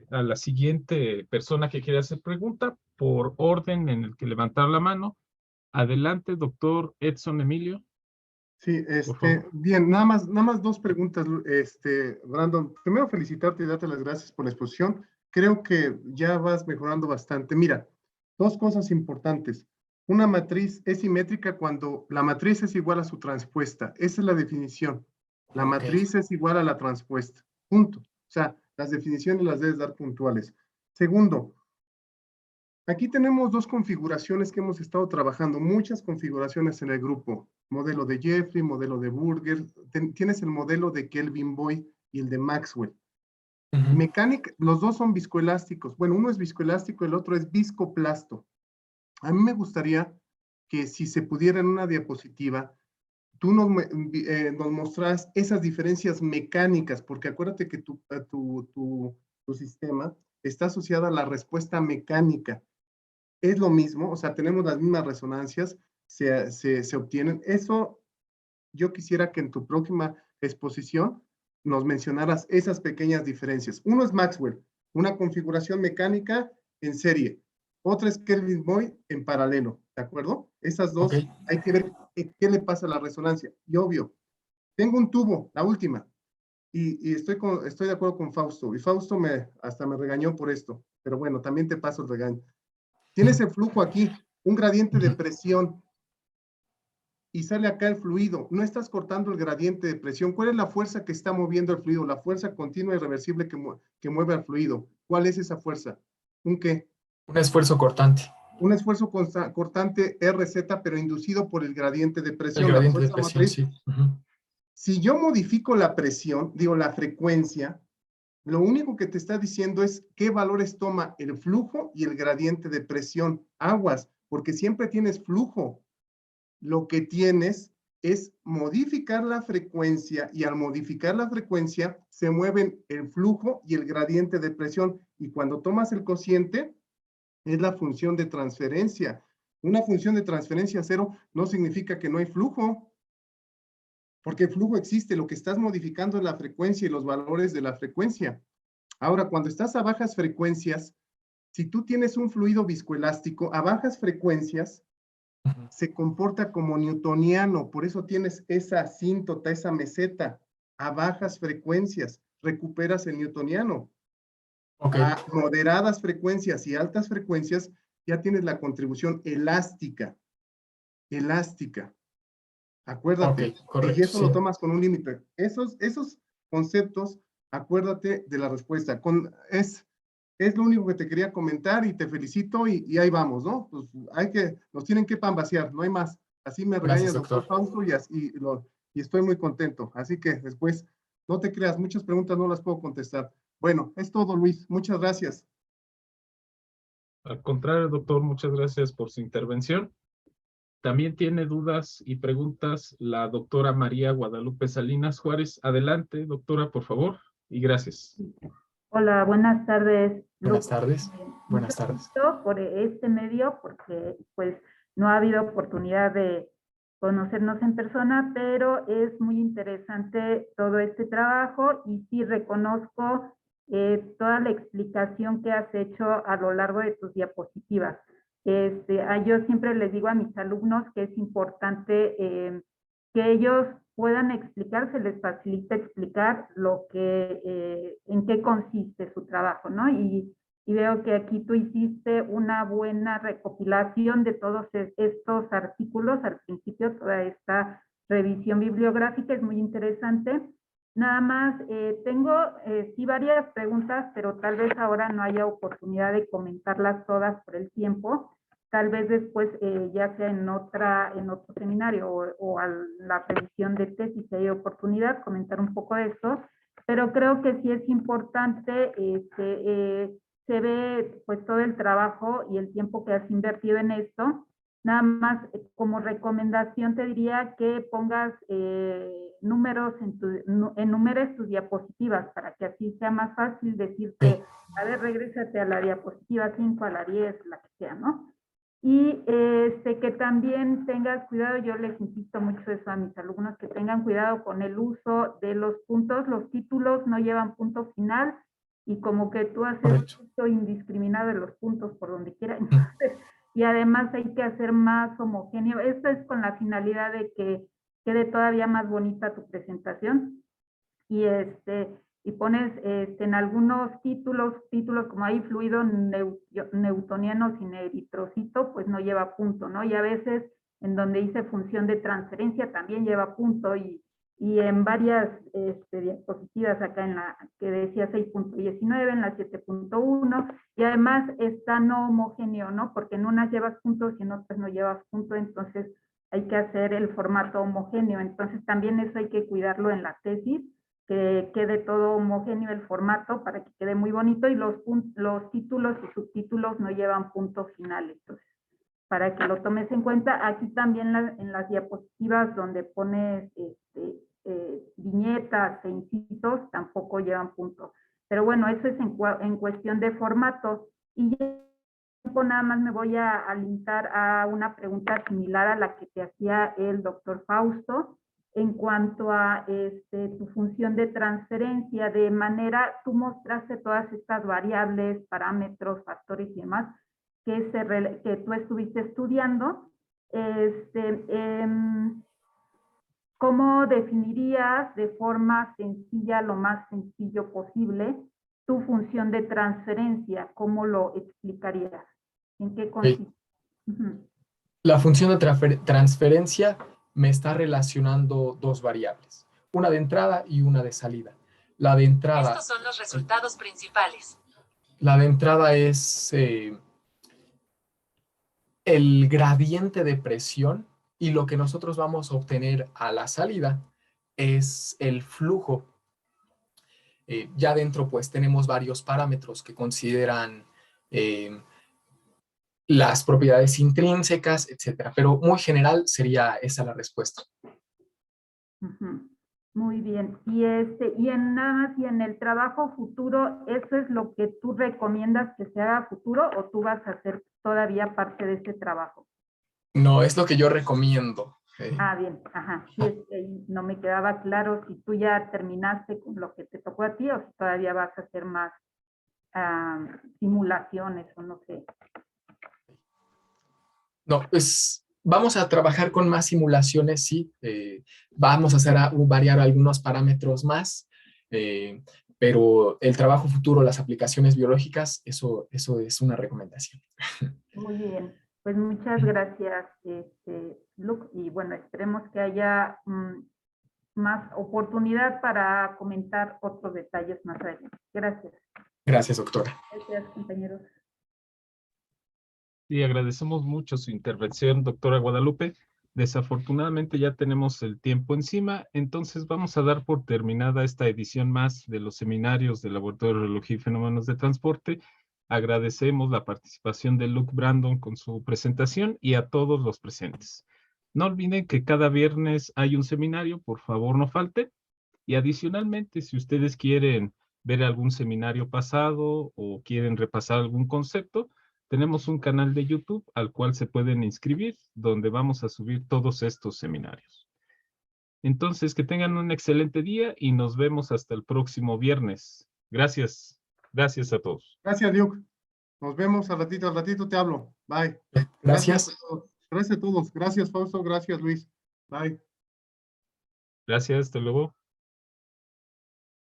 a la siguiente persona que quiere hacer pregunta por orden en el que levantar la mano. Adelante, doctor Edson Emilio. Sí, Por favor. bien, nada más dos preguntas, Brandon. Primero, felicitarte y darte las gracias por la exposición. Creo que ya vas mejorando bastante. Mira, dos cosas importantes. Una matriz es simétrica cuando la matriz es igual a su transpuesta. Esa es la definición. La Ok. matriz es igual a la transpuesta. Punto. O sea, las definiciones las debes dar puntuales. Segundo, aquí tenemos dos configuraciones que hemos estado trabajando, muchas configuraciones en el grupo. Modelo de Jeffrey, modelo de Burger, tienes el modelo de Kelvin Boy y el de Maxwell. Mecánica, los dos son viscoelásticos. Bueno, uno es viscoelástico, el otro es viscoplasto. A mí me gustaría que si se pudiera en una diapositiva, tú nos mostraras esas diferencias mecánicas, porque acuérdate que tu sistema está asociado a la respuesta mecánica. Es lo mismo, o sea, tenemos las mismas resonancias, se obtienen. Eso yo quisiera que en tu próxima exposición nos mencionaras esas pequeñas diferencias. Uno es Maxwell, una configuración mecánica en serie. Otra es Kelvin Boy en paralelo, ¿de acuerdo? Esas dos, Ok. hay que ver qué le pasa a la resonancia. Y obvio, tengo un tubo, la última, y estoy de acuerdo con Fausto, y Fausto hasta me regañó por esto, pero bueno, también te paso el regaño. Tienes el flujo aquí, un gradiente de presión, y sale acá el fluido. No estás cortando el gradiente de presión. ¿Cuál es la fuerza que está moviendo el fluido? La fuerza continua y reversible que mueve al fluido. ¿Cuál es esa fuerza? ¿Un qué? Un esfuerzo cortante. Un esfuerzo cortante RZ, pero inducido por el gradiente de El presión, la gradiente de fuerza presión, motriz. sí. Si yo modifico la presión, digo la frecuencia, lo único que te está diciendo es qué valores toma el flujo y el gradiente de presión. Aguas, porque siempre tienes flujo. Lo que tienes es modificar la frecuencia y al modificar la frecuencia se mueven el flujo y el gradiente de presión y cuando tomas el cociente es la función de transferencia. Una función de transferencia cero no significa que no hay flujo, porque el flujo existe, lo que estás modificando es la frecuencia y los valores de la frecuencia. Ahora, cuando estás a bajas frecuencias, si tú tienes un fluido viscoelástico a bajas frecuencias, se comporta como newtoniano, por eso tienes esa asíntota, esa meseta, a bajas frecuencias, recuperas el newtoniano. Ok. A moderadas frecuencias y altas frecuencias, ya tienes la contribución elástica. Acuérdate. Ok, correcto, Y eso sí. lo tomas con un límite. Esos conceptos, acuérdate de la respuesta. Es lo único que te quería comentar y te felicito y ahí vamos, ¿no? Pues nos tienen que pambasear, no hay más. Así me regaña Gracias, el doctor doctor. Fausto y estoy muy contento. Así que después, no te creas, muchas preguntas no las puedo contestar. Bueno, es todo, Luis. Muchas gracias. Al contrario, doctor, muchas gracias por su intervención. También tiene dudas y preguntas la doctora María Guadalupe Salinas Juárez. Adelante, doctora, por favor, y gracias. Hola, buenas tardes. Buenas Luke. tardes. Buenas Mucho tardes. gusto por este medio, porque pues no ha habido oportunidad de conocernos en persona, pero es muy interesante todo este trabajo y sí reconozco toda la explicación que has hecho a lo largo de tus diapositivas. Yo siempre les digo a mis alumnos que es importante que ellos puedan explicar, se les facilita explicar lo que, en qué consiste su trabajo, ¿no? Y veo que aquí tú hiciste una buena recopilación de todos estos artículos, al principio toda esta revisión bibliográfica es muy interesante. Nada más, tengo sí varias preguntas, pero tal vez ahora no haya oportunidad de comentarlas todas por el tiempo. Tal vez después, ya sea en otro seminario o a la revisión de tesis, si hay oportunidad, comentar un poco de esto. Pero creo que sí es importante, se ve pues todo el trabajo y el tiempo que has invertido en esto. Nada más como recomendación te diría que pongas números, enumeres tus diapositivas para que así sea más fácil decirte, a ver, regrésate a la diapositiva 5, a la 10, la que sea, ¿no? Y que también tengas cuidado, yo les insisto mucho eso a mis alumnos, que tengan cuidado con el uso de los puntos, los títulos no llevan punto final, y como que tú haces uso indiscriminado de los puntos por donde quiera. Entonces, y además hay que hacer más homogéneo. Esto es con la finalidad de que quede todavía más bonita tu presentación. Y y pones en algunos títulos como hay fluido newtoniano sin eritrocito, pues no lleva punto, ¿no? Y a veces en donde dice función de transferencia también lleva punto, y en varias diapositivas acá en la que decía 6.19, en la 7.1, y además está no homogéneo, ¿no? Porque en unas llevas puntos y en otras no llevas punto, entonces hay que hacer el formato homogéneo. Entonces también eso hay que cuidarlo en la tesis, que quede todo homogéneo el formato para que quede muy bonito, y los títulos y subtítulos no llevan punto final. Entonces, para que lo tomes en cuenta, aquí también en las diapositivas donde pones viñetas e incisos, tampoco llevan punto. Pero bueno, eso es en cuestión de formato. Y ya nada más me voy a limitar a una pregunta similar a la que te hacía el doctor Fausto, en cuanto a tu función de transferencia, de manera, tú mostraste todas estas variables, parámetros, factores y demás, que tú estuviste estudiando. ¿Cómo definirías de forma sencilla, lo más sencillo posible, tu función de transferencia? ¿Cómo lo explicarías? ¿En qué consiste? La función de transferencia me está relacionando dos variables, una de entrada y una de salida. La de entrada... Estos son los resultados principales. La de entrada es el gradiente de presión, y lo que nosotros vamos a obtener a la salida es el flujo. Ya dentro pues tenemos varios parámetros que consideran las propiedades intrínsecas, etcétera, pero muy general sería esa la respuesta. Muy bien. Y nada más, y en el trabajo futuro, ¿eso es lo que tú recomiendas que se haga futuro, o tú vas a hacer todavía parte de ese trabajo? No, es lo que yo recomiendo. Bien, ajá. Sí, no me quedaba claro si tú ya terminaste con lo que te tocó a ti, o si todavía vas a hacer más simulaciones, o no sé. No, pues vamos a trabajar con más simulaciones, sí. Vamos a hacer variar algunos parámetros más, pero el trabajo futuro, las aplicaciones biológicas, eso es una recomendación. Muy bien, pues muchas gracias, Luke, y bueno, esperemos que haya más oportunidad para comentar otros detalles más adelante. Gracias. Gracias, doctora. Gracias, compañeros. Sí, agradecemos mucho su intervención, doctora Guadalupe. Desafortunadamente ya tenemos el tiempo encima, entonces vamos a dar por terminada esta edición más de los seminarios del Laboratorio de Reología y Fenómenos de Transporte. Agradecemos la participación de Luke Brandon con su presentación y a todos los presentes. No olviden que cada viernes hay un seminario, por favor no falte. Y adicionalmente, si ustedes quieren ver algún seminario pasado o quieren repasar algún concepto, tenemos un canal de YouTube al cual se pueden inscribir, donde vamos a subir todos estos seminarios. Entonces, que tengan un excelente día y nos vemos hasta el próximo viernes. Gracias. Gracias a todos. Gracias, Luke. Nos vemos al ratito te hablo. Bye. Gracias. a todos. Gracias a todos. Gracias, Fausto. Gracias, Luis. Bye. Gracias, hasta luego.